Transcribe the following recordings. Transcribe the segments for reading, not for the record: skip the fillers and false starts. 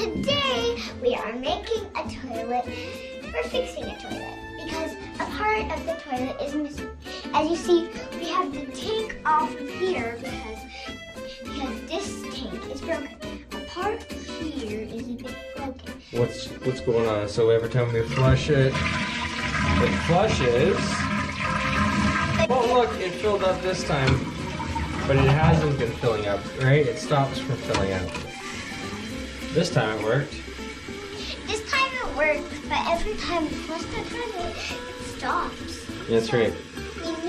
today we are making a toilet. We're fixing a toilet because a part of the toilet is missing. As you see, we have the tank off of here because this tank is broken. A part here is a bit broken. What's going on? So every time we flush it flushes. Oh look, it filled up this time, but it hasn't been filling up, right? It stops from filling up. This time it worked. This time it works, but every time we flush the toilet, it stops. That's right.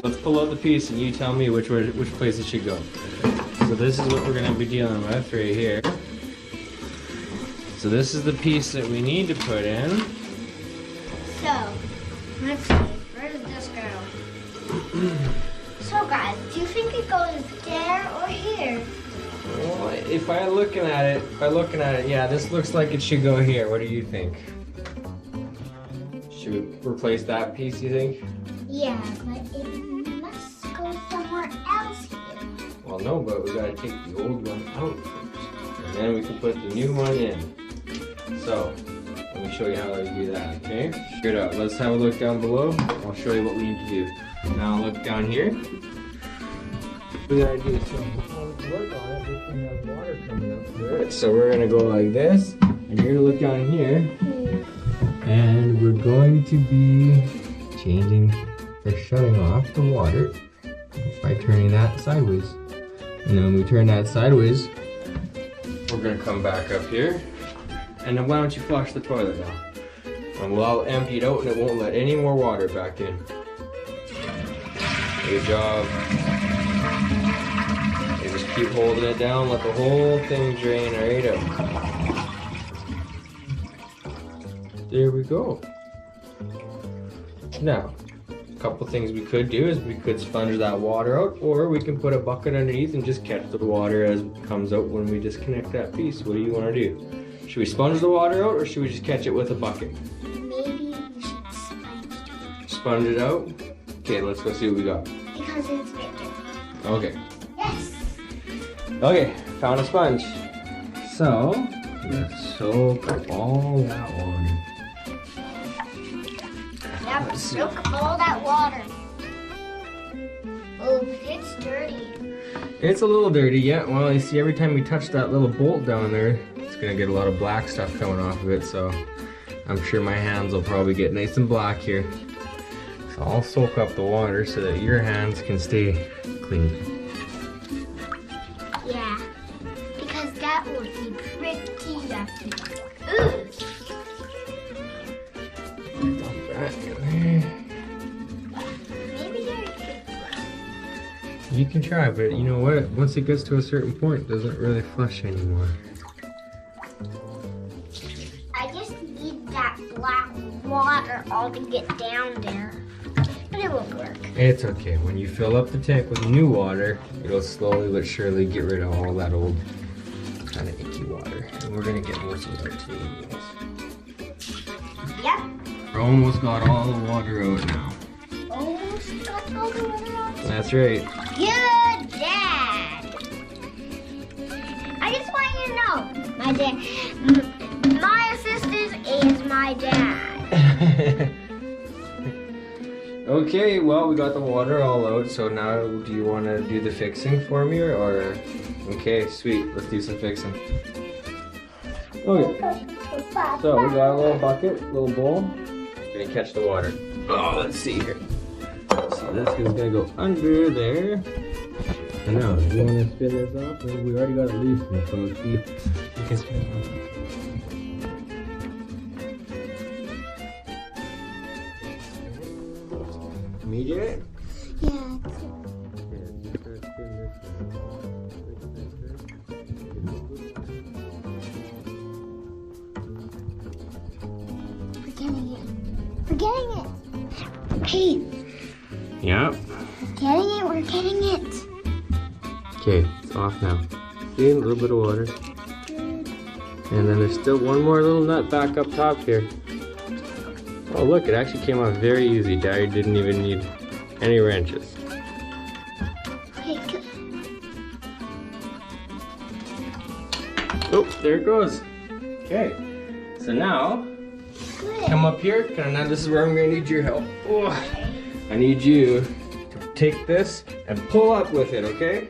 Let's pull out the piece and you tell me which place it should go. So this is what we're going to be dealing with right here. So this is the piece that we need to put in. So, let's see, where does this go? So guys, do you think it goes there or here? Well, if I looking at it, yeah, this looks like it should go here. What do you think? Should we replace that piece, you think? Yeah, but it must go somewhere else here. Well, no, but we gotta take the old one out first, and then we can put the new one in. So, let me show you how to do that, okay? Good out. Let's have a look down below. I'll show you what we need to do. Now look down here. We gotta do some work on it. This thing has water coming up through it. So we're gonna go like this, and you're gonna look down here, and we're going to be changing or shutting off the water by turning that sideways. And then when we turn that sideways, we're gonna come back up here. And then why don't you flush the toilet now? And we'll empty it out and it won't let any more water back in. Good job. You just keep holding it down, let the whole thing drain right out. There we go. Now, a couple things we could do is we could sponge that water out, or we can put a bucket underneath and just catch the water as it comes out when we disconnect that piece. What do you want to do? Should we sponge the water out, or should we just catch it with a bucket? Maybe we should sponge it. Sponge it out? Okay, let's go see what we got. Because it's bigger. Okay. Yes! Okay, found a sponge. So, let's soak up all that water. Yep, soak up all that water. Oh, it's dirty. It's a little dirty, yeah. Well, you see, every time we touch that little bolt down there, it's gonna get a lot of black stuff coming off of it, so I'm sure my hands will probably get nice and black here. So I'll soak up the water so that your hands can stay clean. Yeah, because that would be pretty yucky. Ooh. Dump that in there. Maybe there You can try, but you know what? Once it gets to a certain point, it doesn't really flush anymore. I just need that black water all to get down there. But it won't work. It's okay. When you fill up the tank with new water, it'll slowly but surely get rid of all that old kind of icky water. And we're gonna get most of it out too. Yep. We're almost got all the water out now. Almost got all the water out. That's right. Good dad. I just want you to know, my dad, my assistant is my dad. Okay, well, we got the water all out, so now do you want to do the fixing for me, or? Okay, sweet, let's do some fixing. Okay, so we got a little bucket, little bowl. We're gonna catch the water. Oh, let's see here. So this is gonna go under there. And now, do you want to spin this off? Well, we already got it loose, so let's see if you can spin it off. Immediate? Yeah. We're getting it. Hey. Yep. Getting it. We're getting it. Okay, it's off now. See, a little bit of water. And then there's still one more little nut back up top here. Oh look, it actually came off very easy. Daddy didn't even need any wrenches. Oh, there it goes. Okay, so now Good. come up here. Now this is where I'm gonna need your help. Oh, I need you to take this and pull up with it, okay?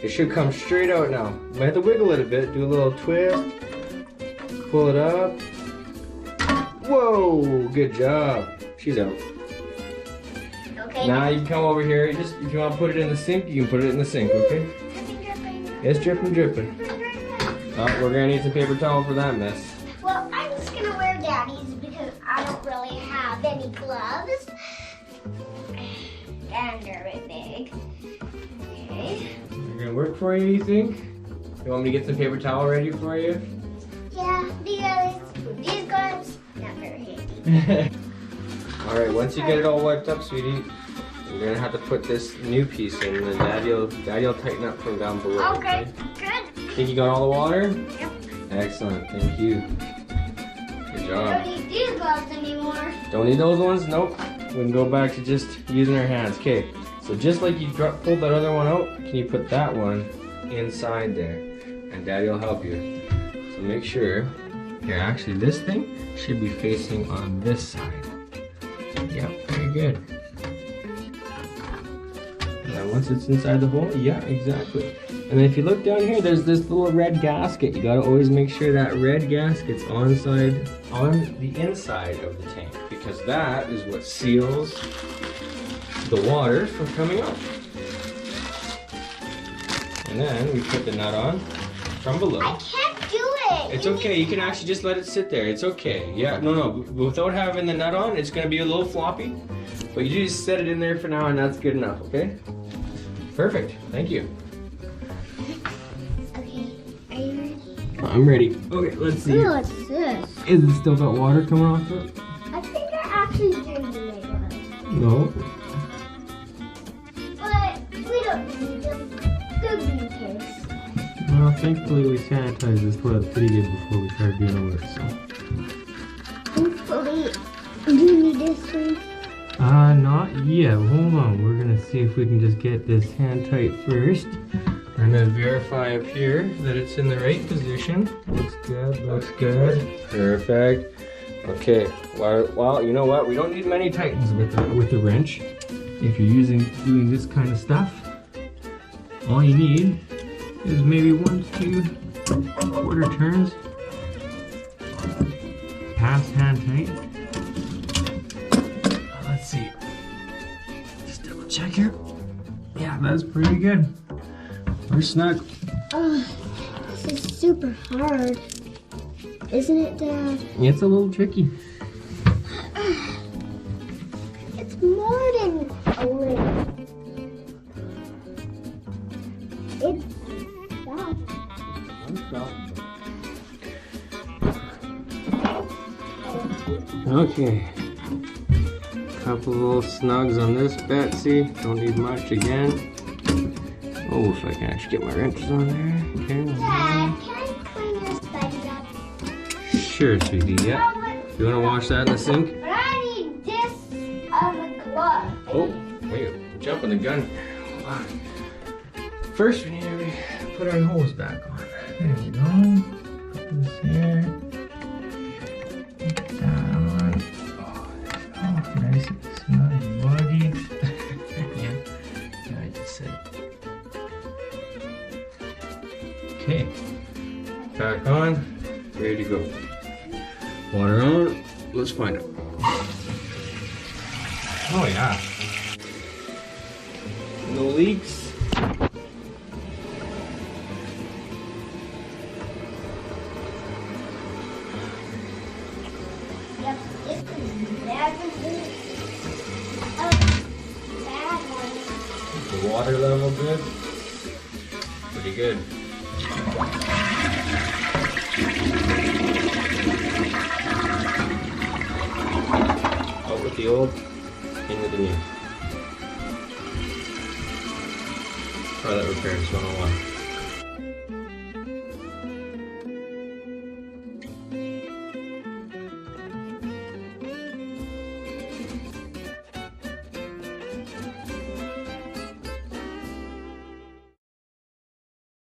It should come straight out now. You might have to wiggle it a bit, do a little twist, pull it up. Whoa, good job. She's out. Okay. Now you can come over here. Just if you want to put it in the sink, you can put it in the sink, okay? It's dripping, dripping. Oh, we're gonna need some paper towel for that mess. Well, I'm just gonna wear Daddy's because I don't really have any gloves. And they're a bit big. Okay. They're gonna work for you, you think? You want me to get some paper towel ready for you? Yeah, because these gloves, not very handy. Alright, once you get it all wiped up, sweetie, you're gonna have to put this new piece in, and then Daddy'll tighten up from down below. Okay, good. Think you got all the water? Yep. Excellent, thank you. Good I job. don't need these gloves anymore. Don't need those ones? Nope. We can go back to just using our hands. Okay, so just like you pulled that other one out, can you put that one inside there? And Daddy will help you. So make sure, here actually this thing should be facing on this side. Yep, very good. And then once it's inside the hole, yeah, exactly. And then if you look down here, there's this little red gasket. You gotta always make sure that red gasket's on the inside of the tank, because that is what seals the water from coming out. And then we put the nut on from below. I can't do it. It's okay, you can actually just let it sit there. It's okay. Yeah, no, without having the nut on, it's gonna be a little floppy. But you just set it in there for now and that's good enough, okay? Perfect, thank you. Okay, are you ready? I'm ready. Okay, let's see. Oh, what's this? Is it still got water coming off it? I think they're actually dirty Legos. No. But we don't need them. They're green cakes. Well, thankfully we sanitized this toilet pretty good before we started doing all this, so. Hopefully, do you need this one? Not yet. Hold on. We're gonna see if we can just get this hand tight first. I'm gonna verify up here that it's in the right position. Looks good, looks good. Perfect. Okay, well, you know what? We don't need many tightens with the wrench. If you're doing this kind of stuff, all you need is maybe 1 to 2 quarter turns. Pass hand tight. Let's see. Just double check here. Yeah, that's pretty good. We're snug. Oh, this is super hard. Isn't it, Dad? It's a little tricky. It's more than a little. It's soft. Okay. Couple little snugs on this Betsy. Don't need much again. Oh, if I can actually get my wrenches on there. Okay. Dad, can I clean this bag up? Sure, sweetie. Yeah. You want to wash that in the sink? But I need this on the glove. Oh, wait. Jumping the gun. Hold on. First, we need to put our hose back on. There we go. Put this here. Put that on. Oh, nice and snug body. Yeah, I just said. Okay. Back on. Ready to go. Water on. Let's find it. Oh yeah. No leaks. Yep, this is bad one. The water level good? Pretty good. Out with the old, in with the new. Toilet repairs 101.